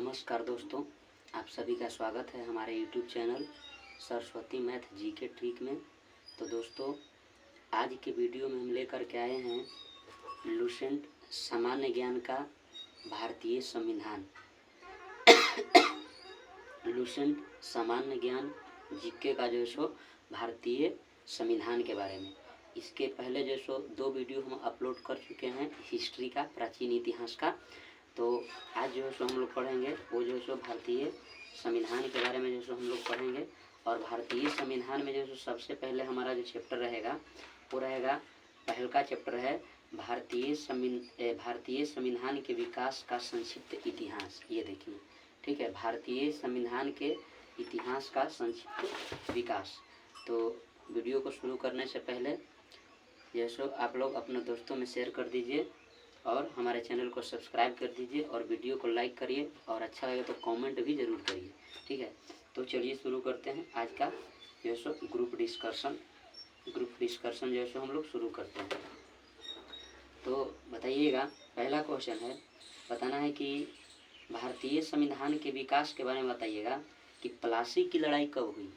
नमस्कार दोस्तों, आप सभी का स्वागत है हमारे YouTube channel Saraswati math GK trick में। तो दोस्तों, आज के वीडियो में हम लेकर के आए हैं लुसेंट सामान्य ज्ञान का भारतीय संविधान। लुसेंट सामान्य ज्ञान जीके का जो सो भारतीय संविधान के बारे में। इसके पहले जो सो 2 वीडियो हम अपलोड कर चुके हैं हिस्ट्री का, प्राचीन इतिहास का। तो आज जो है सो हम लोग पढ़ेंगे वो जो है सो भारतीय संविधान के बारे में जो सो हम लोग पढ़ेंगे। और भारतीय संविधान में जो है सो सबसे पहले हमारा जो चैप्टर रहेगा वो रहेगा, पहल का चैप्टर है भारतीय संविधान के विकास का संक्षिप्त इतिहास। ये देखिए, ठीक है, भारतीय संविधान के इतिहास का संक्षिप्त विकास। तो वीडियो को शुरू करने से पहले जैसो आप लोग अपने दोस्तों में शेयर कर दीजिए और हमारे चैनल को सब्सक्राइब कर दीजिए और वीडियो को लाइक करिए और अच्छा लगे तो कमेंट भी ज़रूर करिए, ठीक है। तो चलिए शुरू करते हैं आज का जो सो ग्रुप डिस्कशन जो सो हम लोग शुरू करते हैं। तो बताइएगा, पहला क्वेश्चन है, बताना है कि भारतीय संविधान के विकास के बारे में बताइएगा कि प्लासी की लड़ाई कब हुई।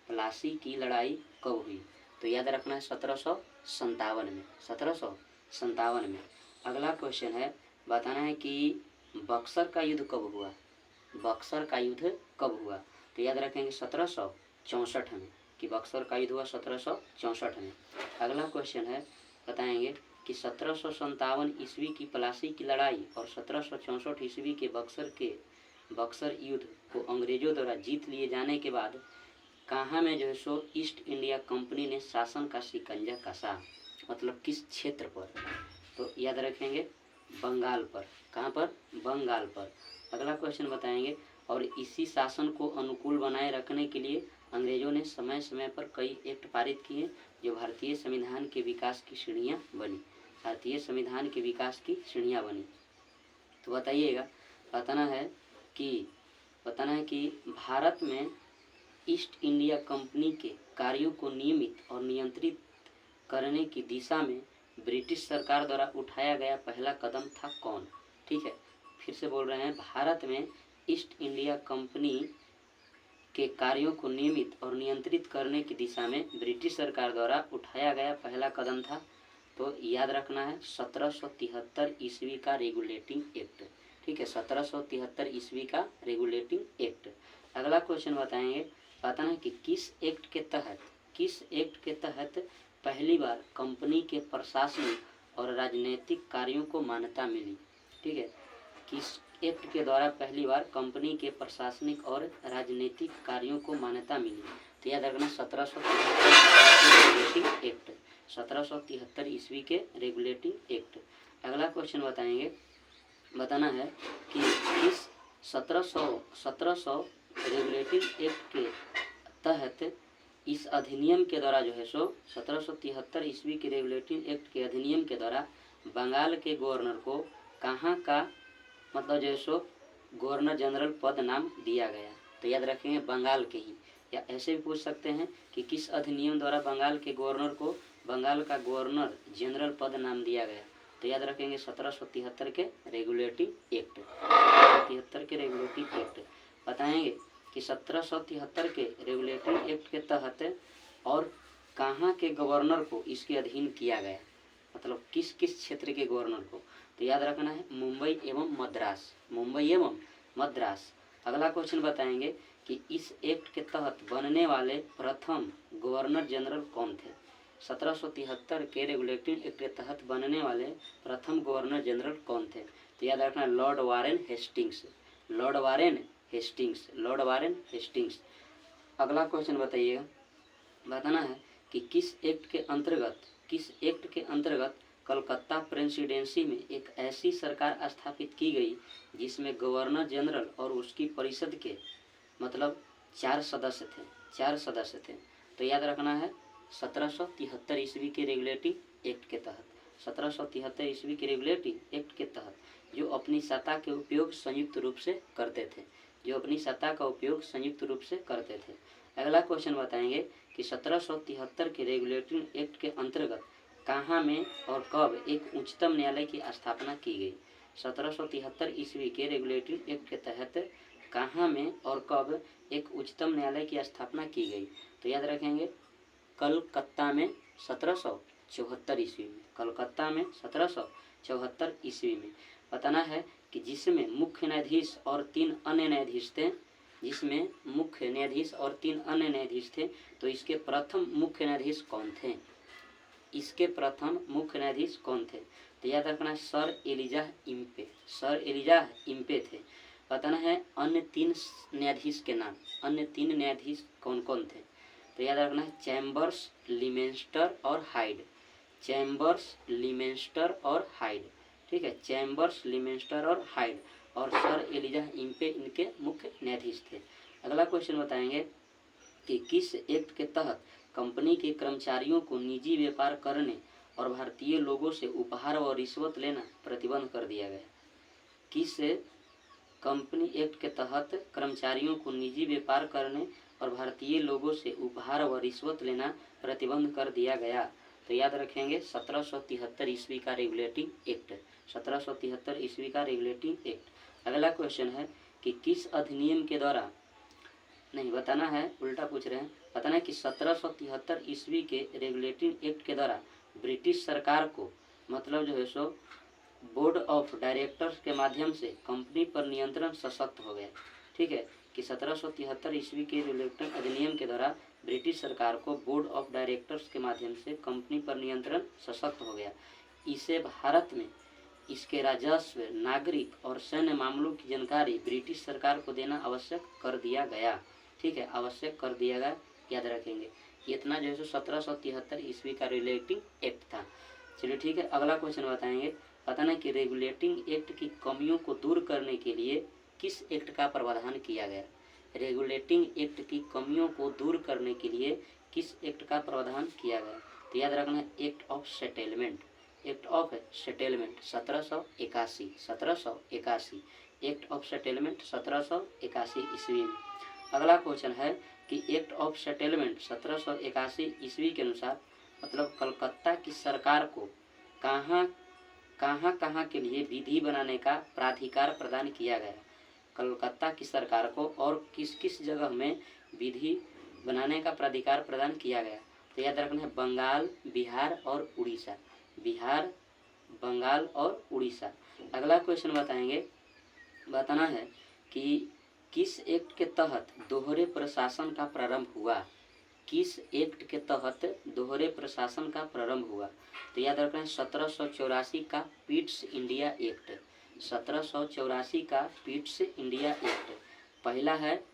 प्लासी की लड़ाई कब हुई? तो याद रखना है 1757 में। अगला क्वेश्चन है, बताना है कि बक्सर का युद्ध कब हुआ। बक्सर का युद्ध कब हुआ? तो याद रखेंगे 1764 में, कि बक्सर का युद्ध हुआ 1764 में। अगला क्वेश्चन है, बताएंगे कि 1757 ईस्वी की प्लासी की लड़ाई और 1764 ईस्वी के बक्सर युद्ध को अंग्रेजों द्वारा जीत लिए जाने के बाद कहाँ में जो है सो ईस्ट इंडिया कंपनी ने शासन का शिकंजा कसा, मतलब किस क्षेत्र पर? तो याद रखेंगे बंगाल पर। कहाँ पर? बंगाल पर। अगला क्वेश्चन बताएंगे, और इसी शासन को अनुकूल बनाए रखने के लिए अंग्रेजों ने समय समय पर कई एक्ट पारित किए जो भारतीय संविधान के विकास की सीढ़ियाँ बनी। भारतीय संविधान के विकास की सीढ़ियाँ बनी। तो बताइएगा, बताना है कि भारत में ईस्ट इंडिया कंपनी के कार्यों को नियमित और नियंत्रित करने की दिशा में ब्रिटिश सरकार द्वारा उठाया गया पहला कदम था कौन? ठीक है, फिर से बोल रहे हैं, भारत में ईस्ट इंडिया कंपनी के कार्यों को नियमित और नियंत्रित करने की दिशा में ब्रिटिश सरकार द्वारा उठाया गया पहला कदम था। तो याद रखना है 1773 ईस्वी का रेगुलेटिंग एक्ट। ठीक है, 1773 ईस्वी का रेगुलेटिंग एक्ट। अगला क्वेश्चन बताएंगे, बताना है कि किस एक्ट के तहत पहली बार कंपनी के प्रशासनिक और राजनीतिक कार्यों को मान्यता मिली। ठीक है, किस एक्ट के द्वारा पहली बार कंपनी के प्रशासनिक और राजनीतिक कार्यों को मान्यता मिली? तो याद रखना 1773 ईस्वी के रेगुलेटिंग एक्ट। अगला क्वेश्चन बताएंगे, बताना है कि इस 1700 रेगुलेटिंग एक्ट के तहत इस अधिनियम के द्वारा जो है सो 1773 ईस्वी के रेगुलेटिंग एक्ट के अधिनियम के द्वारा बंगाल के गवर्नर को कहाँ का मतलब जो है सो गवर्नर जनरल पद नाम दिया गया? तो याद रखेंगे बंगाल के ही। या ऐसे भी पूछ सकते हैं कि किस अधिनियम द्वारा बंगाल के गवर्नर को बंगाल का गवर्नर जनरल पद नाम दिया गया? तो याद रखेंगे 1773 के रेगुलेटिंग एक्ट। 1773 के रेगुलेटिंग एक्ट बताएंगे कि 1773 के रेगुलेटिंग एक्ट के तहत और कहाँ के गवर्नर को इसके अधीन किया गया, मतलब किस किस क्षेत्र के गवर्नर को? तो याद रखना है मुंबई एवं मद्रास। अगला क्वेश्चन बताएंगे कि इस एक्ट के तहत बनने वाले प्रथम गवर्नर जनरल कौन थे? 1773 के रेगुलेटिंग एक्ट के तहत बनने वाले प्रथम गवर्नर जनरल कौन थे? तो याद रखना लॉर्ड वारेन हेस्टिंग्स। अगला क्वेश्चन बताइएगा, बताना है कि किस एक्ट के अंतर्गत कलकत्ता प्रेसिडेंसी में एक ऐसी सरकार स्थापित की गई जिसमें गवर्नर जनरल और उसकी परिषद के मतलब 4 सदस्य थे। तो याद रखना है 1773 ईस्वी के रेगुलेटिंग एक्ट के तहत, 1773 ईस्वी के रेगुलेटिंग एक्ट के तहत जो अपनी सत्ता के उपयोग संयुक्त रूप से करते थे। अगला क्वेश्चन बताएंगे कि 1773 के रेगुलेटिंग एक्ट के अंतर्गत कहाँ में और कब एक उच्चतम न्यायालय की स्थापना की गई? 1773 ईस्वी के रेगुलेटरी एक्ट के तहत कहाँ में और कब एक उच्चतम न्यायालय की स्थापना की गई? तो याद रखेंगे कलकत्ता में 1774 ईस्वी में, कलकत्ता में 1774 ईस्वी में। बताना है कि जिसमें मुख्य न्यायाधीश और 3 अन्य न्यायाधीश थे, जिसमें मुख्य न्यायाधीश और 3 अन्य न्यायाधीश थे। तो इसके प्रथम मुख्य न्यायाधीश कौन थे? इसके प्रथम मुख्य न्यायाधीश कौन थे? तो याद रखना sir Elijah Impey, sir Elijah Impey थे। बताना है अन्य 3 न्यायाधीश के नाम, अन्य 3 न्यायाधीश कौन कौन थे? तो याद रखना है चैम्बर्स, लिमेंस्टर और हाइड, चैम्बर्स, लिमेंस्टर और हाइड। ठीक है, चैम्बर्स, लिमेंस्टर और हाइड और सर एलिजाह इम्पे इनके मुख्य न्यायाधीश थे। अगला क्वेश्चन बताएंगे कि किस एक्ट के तहत कंपनी के कर्मचारियों को निजी व्यापार करने और भारतीय लोगों से उपहार व रिश्वत लेना प्रतिबंध कर दिया गया? किस कंपनी एक्ट के तहत कर्मचारियों को निजी व्यापार करने और भारतीय लोगों से उपहार व रिश्वत लेना प्रतिबंध कर दिया गया? तो याद रखेंगे 1773 ईस्वी का रेगुलेटिंग एक्ट, 1773 ईस्वी का रेगुलेटिंग एक्ट। अगला क्वेश्चन है कि किस अधिनियम के द्वारा, नहीं बताना है, उल्टा पूछ रहे हैं। बताना है कि 1773 ईस्वी के रेगुलेटिंग एक्ट के द्वारा ब्रिटिश सरकार को मतलब जो है सो बोर्ड ऑफ डायरेक्टर्स के माध्यम से कंपनी पर नियंत्रण सशक्त हो गया। ठीक है, कि 1773 ईस्वी के रेगुलेटिंग अधिनियम के द्वारा ब्रिटिश सरकार को बोर्ड ऑफ डायरेक्टर्स के माध्यम से कंपनी पर नियंत्रण सशक्त हो गया। इसे भारत में इसके राजस्व, नागरिक और सैन्य मामलों की जानकारी ब्रिटिश सरकार को देना आवश्यक कर दिया गया। ठीक है, आवश्यक कर दिया गया, याद रखेंगे। इतना जो है 1773 ईस्वी का रेगुलेटिंग एक्ट था। चलिए ठीक है, अगला क्वेश्चन बताएंगे। बताना कि रेगुलेटिंग एक्ट की कमियों को दूर करने के लिए किस एक्ट का प्रावधान किया गया? रेगुलेटिंग एक्ट की कमियों को दूर करने के लिए किस एक्ट का प्रावधान किया गया? तो याद रखना act of settlement, act of settlement 1781, 1781 act of settlement 1781 ईस्वी में। अगला क्वेश्चन है कि एक्ट ऑफ सेटलमेंट 1781 ईस्वी के अनुसार मतलब कलकत्ता की सरकार को कहाँ के लिए विधि बनाने का प्राधिकार प्रदान किया गया? कलकत्ता की सरकार को और किस किस जगह में विधि बनाने का प्राधिकार प्रदान किया गया? तो याद रखना है बंगाल, बिहार और उड़ीसा, बिहार, बंगाल और उड़ीसा। अगला क्वेश्चन बताएंगे। बताना है कि किस एक्ट के तहत दोहरे प्रशासन का प्रारंभ हुआ? किस एक्ट के तहत दोहरे प्रशासन का प्रारंभ हुआ? तो याद रखना है 1784 का पिट्स इंडिया एक्ट, 1784 का पिट्स इंडिया एक्ट पहला है।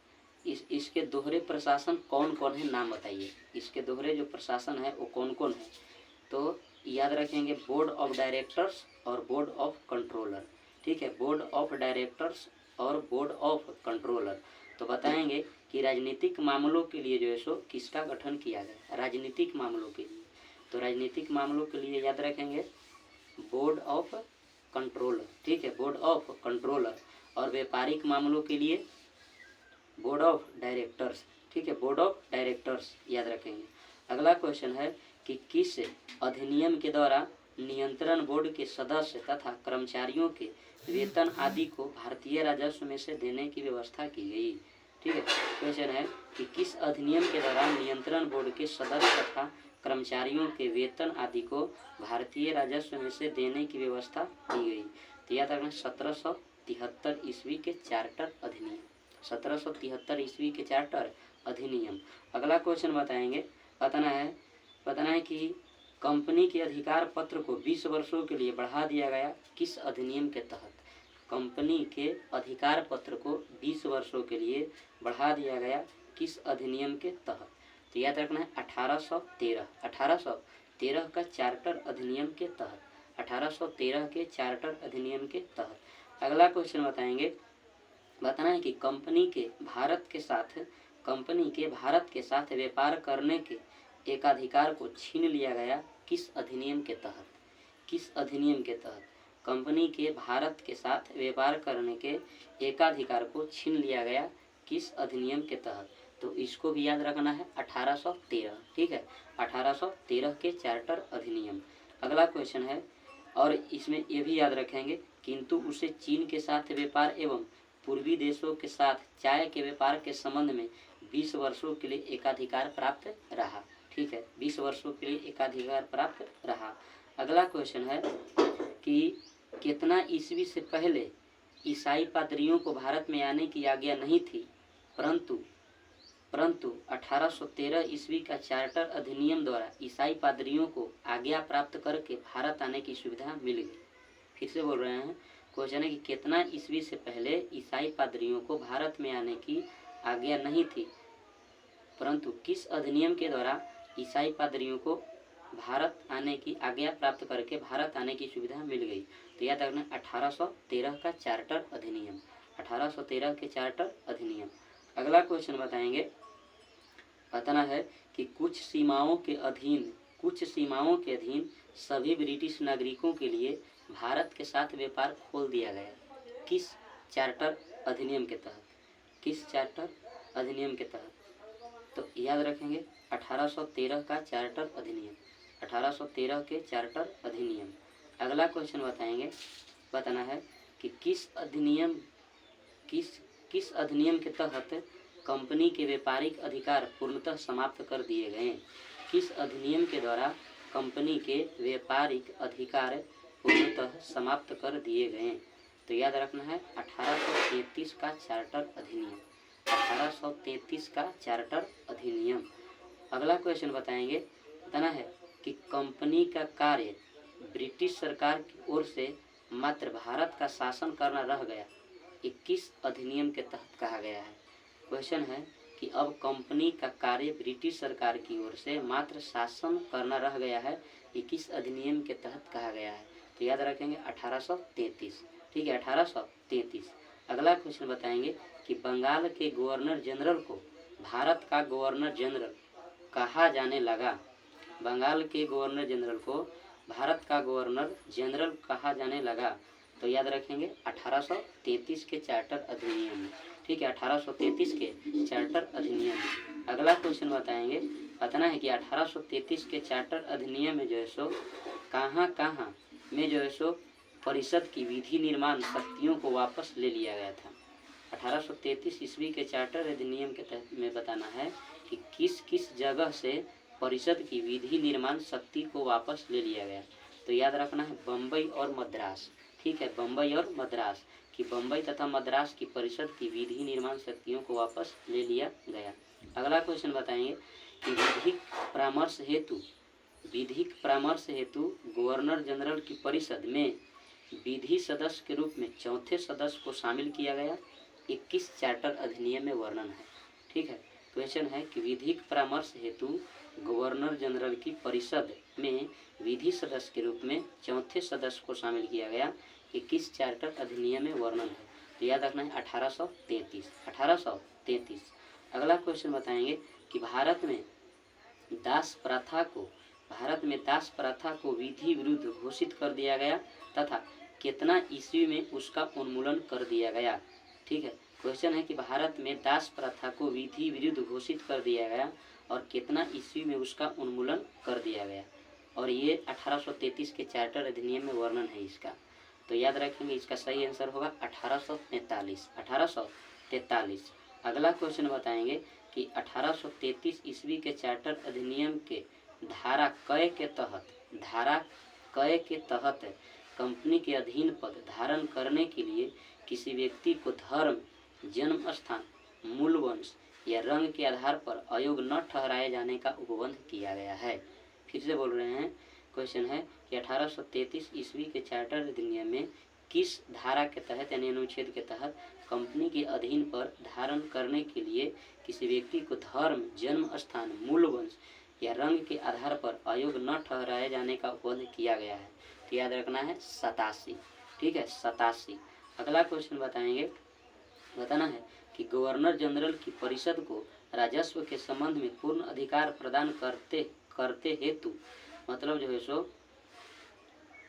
इसके दोहरे प्रशासन कौन कौन है, नाम बताइए। इसके दोहरे जो प्रशासन है वो कौन कौन है? तो याद रखेंगे बोर्ड ऑफ डायरेक्टर्स और बोर्ड ऑफ कंट्रोलर। ठीक है, बोर्ड ऑफ डायरेक्टर्स और बोर्ड ऑफ कंट्रोलर। तो बताएंगे कि राजनीतिक मामलों के लिए जो है सो किसका गठन किया गया? राजनीतिक मामलों के लिए, तो राजनीतिक मामलों के लिए याद रखेंगे बोर्ड ऑफ कंट्रोलर। ठीक है, बोर्ड ऑफ कंट्रोलर। और व्यापारिक मामलों के लिए बोर्ड ऑफ डायरेक्टर्स। ठीक है, बोर्ड ऑफ डायरेक्टर्स याद रखेंगे। अगला क्वेश्चन है कि किस अधिनियम के द्वारा नियंत्रण बोर्ड के सदस्य तथा कर्मचारियों के वेतन आदि को भारतीय राजस्व में से देने की व्यवस्था की गई? ठीक है, क्वेश्चन है कि किस अधिनियम के द्वारा नियंत्रण बोर्ड के सदस्य तथा कर्मचारियों के वेतन आदि को भारतीय राजस्व में से देने की व्यवस्था की गई? तो याद रखना 1773 ईस्वी के चार्टर अधिनियम, 1773 ईस्वी के चार्टर अधिनियम। अगला क्वेश्चन बताएंगे। बताना है कि कंपनी के अधिकार पत्र को 20 वर्षों के लिए बढ़ा दिया गया किस अधिनियम के तहत? कंपनी के अधिकार पत्र को 20 वर्षों के लिए बढ़ा दिया गया किस अधिनियम के तहत? तो याद रखना है 1813 का चार्टर अधिनियम के तहत, 1813 के चार्टर अधिनियम के तहत। अगला क्वेश्चन बताएंगे। बताना है कि कंपनी के भारत के साथ व्यापार करने के एकाधिकार को छीन लिया गया किस अधिनियम के तहत? किस अधिनियम के तहत कंपनी के भारत के साथ व्यापार करने के एकाधिकार को छीन लिया गया किस अधिनियम के तहत? तो इसको भी याद रखना है 1813। ठीक है, 1813 के चार्टर अधिनियम। अगला क्वेश्चन है और इसमें ये भी याद रखेंगे किंतु उसे चीन के साथ व्यापार एवं पूर्वी देशों के साथ चाय के व्यापार के संबंध में 20 वर्षों के लिए एकाधिकार प्राप्त रहा। ठीक है, 20 वर्षों के लिए एकाधिकार प्राप्त रहा। अगला क्वेश्चन है कि कितना ईस्वी से पहले ईसाई पादरियों को भारत में आने की आज्ञा नहीं थी, परंतु 1813 ईस्वी का चार्टर अधिनियम द्वारा ईसाई पादरियों को आज्ञा प्राप्त करके भारत आने की सुविधा मिल गई। फिर से बोल रहे हैं, क्वेश्चन है कि कितना ईस्वी से पहले ईसाई पादरियों को भारत में आने की आज्ञा नहीं थी, परंतु किस अधिनियम के द्वारा ईसाई पादरियों को भारत आने की आज्ञा प्राप्त करके भारत आने की सुविधा मिल गई। तो याद रखना 1813 का चार्टर अधिनियम, 1813 के चार्टर अधिनियम। अगला क्वेश्चन बताना है कि कुछ सीमाओं के अधीन सभी ब्रिटिश नागरिकों के लिए भारत के साथ व्यापार खोल दिया गया। किस चार्टर अधिनियम के तहत? किस चार्टर अधिनियम के तहत? तो याद रखेंगे 1813 का चार्टर अधिनियम, 1813 के चार्टर अधिनियम। अगला क्वेश्चन बताना है कि किस अधिनियम के तहत कंपनी के व्यापारिक अधिकार पूर्णतः समाप्त कर दिए गए। किस अधिनियम के द्वारा कंपनी के व्यापारिक अधिकार पूर्णतः समाप्त कर दिए गए? तो याद रखना है 1833 का चार्टर अधिनियम, 1833 का चार्टर अधिनियम। अगला क्वेश्चन बताना है कि कंपनी का कार्य ब्रिटिश सरकार की ओर से मात्र भारत का शासन करना रह गया, 21 अधिनियम के तहत कहा गया है। क्वेश्चन है कि अब कंपनी का कार्य ब्रिटिश सरकार की ओर से मात्र शासन करना रह गया है, 21 अधिनियम के तहत कहा गया है। तो याद रखेंगे 1833। ठीक है, 1833। अगला क्वेश्चन बताएंगे कि बंगाल के गवर्नर जनरल को भारत का गवर्नर जनरल कहा जाने लगा। बंगाल के गवर्नर जनरल को भारत का गवर्नर जनरल कहा जाने लगा। तो याद रखेंगे 1833 के चार्टर अधिनियम में। ठीक है, 1833 के चार्टर अधिनियम में। अगला क्वेश्चन बताना है कि 1833 के चार्टर अधिनियम में जो है सो कहाँ में जो है सो परिषद की विधि निर्माण शक्तियों को वापस ले लिया गया था। 1833 ईस्वी के चार्टर अधिनियम के तहत में बताना है कि किस किस जगह से परिषद की विधि निर्माण शक्ति को वापस ले लिया गया। तो याद रखना है बम्बई और मद्रास। ठीक है, बम्बई और मद्रास कि बम्बई तथा मद्रास की परिषद की विधि निर्माण शक्तियों को वापस ले लिया गया। अगला क्वेश्चन बताएंगे कि विधिक परामर्श हेतु गवर्नर जनरल की परिषद में विधि सदस्य के रूप में चौथे सदस्य को शामिल किया गया। 21 चार्टर अधिनियम में वर्णन है। ठीक है, क्वेश्चन है कि विधिक परामर्श हेतु गवर्नर जनरल की परिषद में विधि सदस्य के रूप में चौथे सदस्य को शामिल किया गया। 21 चार्टर अधिनियम में वर्णन है। तो याद रखना है 1833। अगला क्वेश्चन बताएंगे कि भारत में दास प्रथा को विधि विरुद्ध घोषित कर दिया गया तथा कितना ईस्वी में उसका उन्मूलन कर दिया गया। ठीक है, क्वेश्चन है कि भारत में दास प्रथा को विधि विरुद्ध घोषित कर दिया गया और कितना ईस्वी में उसका उन्मूलन कर दिया गया। और ये 1833 के चार्टर अधिनियम में वर्णन है इसका। तो याद रखेंगे इसका सही आंसर होगा 1843। अगला क्वेश्चन बताएंगे कि 1833 ईस्वी के चार्टर अधिनियम के धारा कय के तहत कंपनी के अधीन पद धारण करने के लिए किसी व्यक्ति को धर्म, जन्म स्थान, मूल वंश या रंग के आधार पर अयोग्य न ठहराए जाने का उपबंध किया गया है। फिर से बोल रहे हैं, क्वेश्चन है कि 1833 ईस्वी के चार्टर अधिनियम में किस धारा के तहत यानी अनुच्छेद के तहत कंपनी के अधीन पर धारण करने के लिए किसी व्यक्ति को धर्म, जन्म स्थान, मूल वंश या रंग के आधार पर अयोग्य न ठहराए जाने का उपबंध किया गया है। तो याद रखना है 87। ठीक है, 87। अगला क्वेश्चन बताना है कि गवर्नर जनरल की परिषद को राजस्व के संबंध में पूर्ण अधिकार प्रदान करते हेतु मतलब जो है सो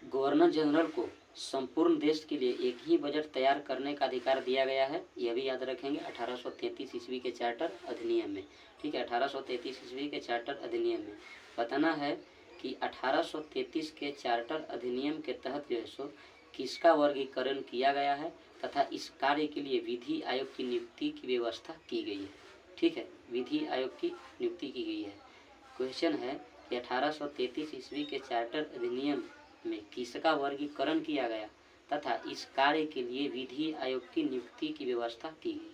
गवर्नर जनरल को संपूर्ण देश के लिए एक ही बजट तैयार करने का अधिकार दिया गया है। यह भी याद रखेंगे 1833 ईस्वी के चार्टर अधिनियम में। ठीक है, 1833 ईस्वी के चार्टर अधिनियम में बताना है कि 1833 के चार्टर अधिनियम के तहत जो है सो किसका वर्गीकरण किया गया है तथा इस कार्य के लिए विधि आयोग की नियुक्ति की व्यवस्था की गई है। ठीक है, विधि आयोग की नियुक्ति की गई है। क्वेश्चन है कि 1833 ईस्वी के चार्टर अधिनियम में किसका वर्गीकरण किया गया तथा इस कार्य के लिए विधि आयोग की नियुक्ति की व्यवस्था की गई।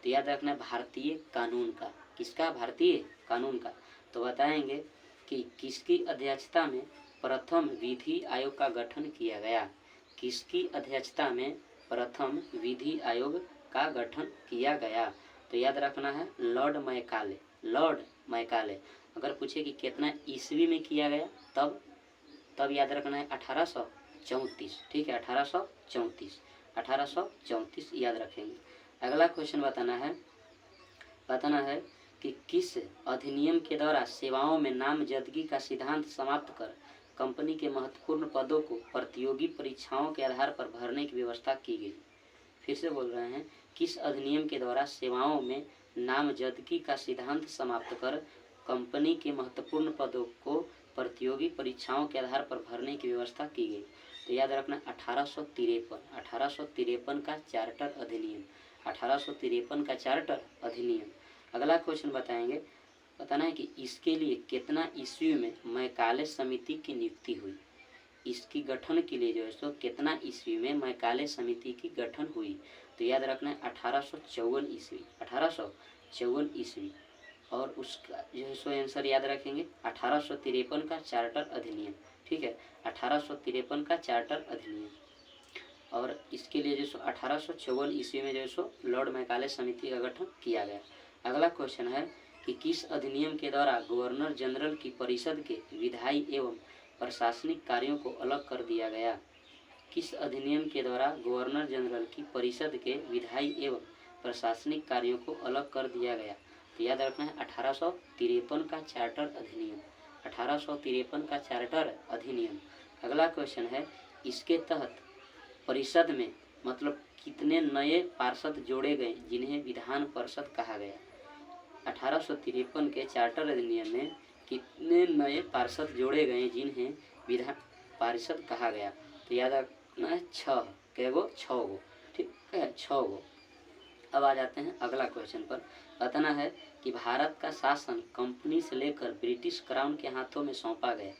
तो याद रखना भारतीय कानून का। किसका? भारतीय कानून का। तो बताएंगे कि किसकी अध्यक्षता में प्रथम विधि आयोग का गठन किया गया। किसकी अध्यक्षता में प्रथम विधि आयोग का गठन किया गया? तो याद रखना है लॉर्ड मैकाले। Lord Macaulay. अगर पूछे कि कितना ईस्वी में किया गया तब याद रखना है 1834। ठीक है, 1834 याद रखेंगे। अगला क्वेश्चन बताना है कि किस अधिनियम के द्वारा सेवाओं में नामजदगी का सिद्धांत समाप्त कर कंपनी के महत्वपूर्ण पदों को प्रतियोगी परीक्षाओं के आधार पर भरने की व्यवस्था की गई। फिर से बोल रहे हैं, किस अधिनियम के द्वारा सेवाओं में नामजदगी का सिद्धांत समाप्त कर कंपनी के महत्वपूर्ण पदों को प्रतियोगी परीक्षाओं के आधार पर भरने की व्यवस्था की गई? तो याद रखना 1853 का चार्टर अधिनियम। 1853 का चार्टर अधिनियम। अगला क्वेश्चन बताना है कि इसके लिए कितना ईस्वी में मैकाले समिति की नियुक्ति हुई। इसकी गठन के लिए जो है सो कितना ईस्वी में मैकाले समिति की गठन हुई? तो याद रखना है 1854 ईस्वी। 1854 ईस्वी। और उसका जो है सो आंसर याद रखेंगे 1853 का चार्टर अधिनियम। ठीक है, 1853 का चार्टर अधिनियम। और इसके लिए जो सो 1854 ईस्वी में जो है सो लॉर्ड मैकाले समिति का गठन किया गया। अगला क्वेश्चन है कि किस अधिनियम के द्वारा गवर्नर जनरल की परिषद के विधायी एवं प्रशासनिक कार्यों को अलग कर दिया गया? किस अधिनियम के द्वारा गवर्नर जनरल की परिषद के विधायी एवं प्रशासनिक कार्यों को अलग कर दिया गया? तो याद रखना है 1853 का चार्टर अधिनियम। 1853 का चार्टर अधिनियम। अगला क्वेश्चन है, इसके तहत परिषद में मतलब कितने नए पार्षद जोड़े गए जिन्हें विधान परिषद कहा गया? 1853 के चार्टर अधिनियम में कितने नए पार्षद जोड़े गए जिन्हें विधान पार्षद कहा गया? तो याद रखना है 6 गो। ठीक है, 6 गो। अब आ जाते हैं अगला क्वेश्चन पर। बताना है कि भारत का शासन कंपनी से लेकर ब्रिटिश क्राउन के हाथों में सौंपा गया।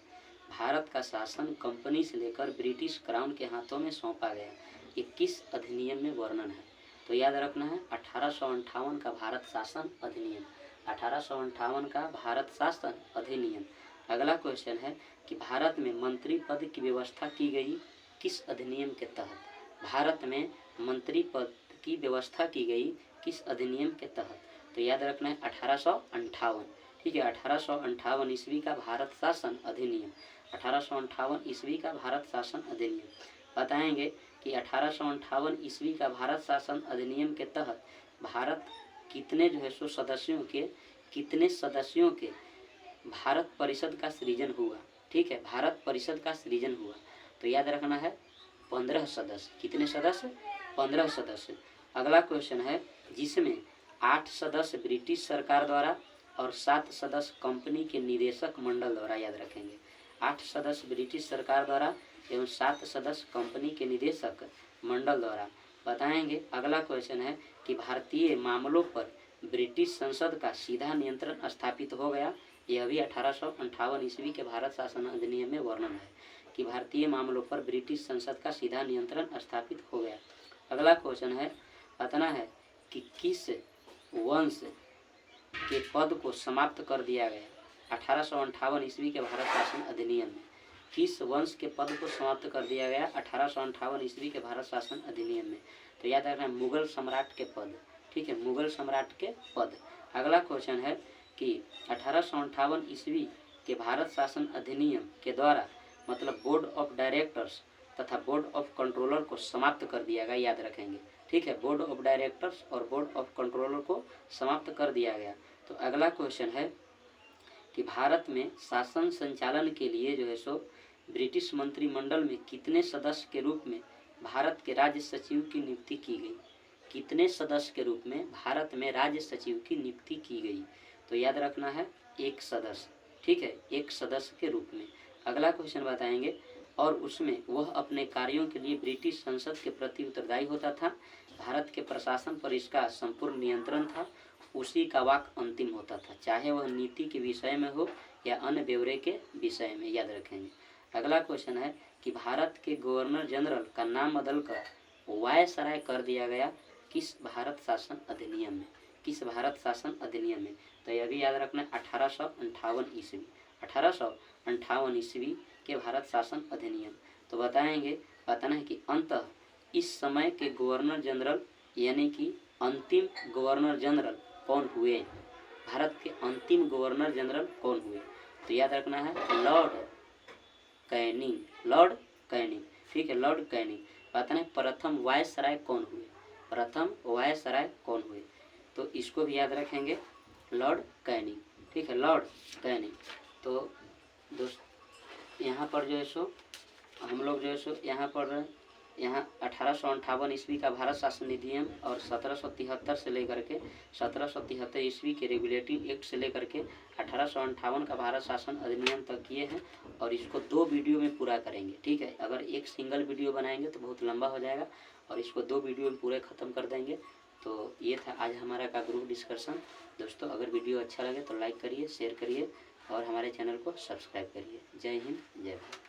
भारत का शासन कंपनी से लेकर ब्रिटिश क्राउन के हाथों में सौंपा गया, ये किस अधिनियम में वर्णन है? तो याद रखना है 1858 का भारत शासन अधिनियम। 1858 का भारत शासन अधिनियम। अगला क्वेश्चन है कि भारत में मंत्री पद की व्यवस्था की गई किस अधिनियम के तहत? भारत में मंत्री पद की व्यवस्था की गई किस अधिनियम के तहत? तो याद रखना है 1858। ठीक है, 1858 ईस्वी का भारत शासन अधिनियम। 1858 ईस्वी का भारत शासन अधिनियम। बताएंगे कि 1858 ईस्वी का भारत शासन अधिनियम के तहत भारत कितने जो है सो कितने सदस्यों के भारत परिषद का सृजन हुआ? ठीक है, भारत परिषद का सृजन हुआ। तो याद रखना है 15 सदस्य। कितने सदस्य? 15 सदस्य। अगला क्वेश्चन है जिसमें 8 सदस्य ब्रिटिश सरकार द्वारा और 7 सदस्य कंपनी के निदेशक मंडल द्वारा। याद रखेंगे 8 सदस्य ब्रिटिश सरकार द्वारा एवं 7 सदस्य कंपनी के निदेशक मंडल द्वारा। बताएंगे अगला क्वेश्चन है कि भारतीय मामलों पर ब्रिटिश संसद का सीधा नियंत्रण स्थापित हो गया। यह भी 1858 ईस्वी के भारत शासन अधिनियम में वर्णन है कि भारतीय मामलों पर ब्रिटिश संसद का सीधा नियंत्रण स्थापित हो गया। अगला क्वेश्चन है बताना है कि किस वंश के पद को समाप्त कर दिया गया 1858 ईस्वी के भारत शासन अधिनियम में? किस वंश के पद को समाप्त कर दिया गया 1858 ईस्वी के भारत शासन अधिनियम में? तो याद रखना मुगल सम्राट के पद। ठीक है, मुगल सम्राट के पद। अगला क्वेश्चन है कि 1858 ईस्वी के भारत शासन अधिनियम के द्वारा मतलब बोर्ड ऑफ डायरेक्टर्स तथा बोर्ड ऑफ कंट्रोलर को समाप्त कर दिया गया। याद रखेंगे। ठीक है, बोर्ड ऑफ डायरेक्टर्स और बोर्ड ऑफ कंट्रोलर को समाप्त कर दिया गया। तो अगला क्वेश्चन है कि भारत में शासन संचालन के लिए जो है सो ब्रिटिश मंत्रिमंडल में कितने सदस्य के रूप में भारत के राज्य सचिव की नियुक्ति की गई? कितने सदस्य के रूप में भारत में राज्य सचिव की नियुक्ति की गई? तो याद रखना है 1 सदस्य। ठीक है, 1 सदस्य के रूप में। अगला क्वेश्चन बताएंगे और उसमें वह अपने कार्यों के लिए ब्रिटिश संसद के प्रति उत्तरदायी होता था। भारत के प्रशासन पर इसका संपूर्ण नियंत्रण था। उसी का वाक अंतिम होता था, चाहे वह नीति के विषय में हो या अन्य ब्यौरे के विषय में। याद रखेंगे। अगला क्वेश्चन है कि भारत के गवर्नर जनरल का नाम बदलकर वायसराय कर दिया गया किस भारत शासन अधिनियम में? किस भारत शासन अधिनियम में? तो यह भी याद रखना है 1858 ईस्वी। 1858 ईस्वी के भारत शासन अधिनियम। तो बताना है कि अंततः इस समय के गवर्नर जनरल यानी कि अंतिम गवर्नर जनरल कौन हुए? भारत के अंतिम गवर्नर जनरल कौन हुए? तो याद रखना है लॉर्ड कैनिंग। लॉर्ड कैनिंग, ठीक है, लॉर्ड कैनिंग। बताना है प्रथम वायसराय कौन हुए? प्रथम वायसराय कौन हुए? तो इसको भी याद रखेंगे, लॉर्ड कैनिंग, ठीक है, लॉर्ड कैनिंग। तो दोस्त यहाँ पर जो है सो हम लोग जो है सो यहाँ पर 1858 ईस्वी का भारत शासन अधिनियम और 1773 से लेकर के 1773 ईस्वी के रेगुलेटिव एक्ट से लेकर के 1858 का भारत शासन अधिनियम तक किए हैं और इसको 2 वीडियो में पूरा करेंगे, ठीक है। अगर एक सिंगल वीडियो बनाएंगे तो बहुत लंबा हो जाएगा और इसको 2 वीडियो में पूरे ख़त्म कर देंगे। तो ये था आज हमारा का ग्रुप डिस्कशन। दोस्तों अगर वीडियो अच्छा लगे तो लाइक करिए, शेयर करिए और हमारे चैनल को सब्सक्राइब करिए। जय हिंद, जय भारत।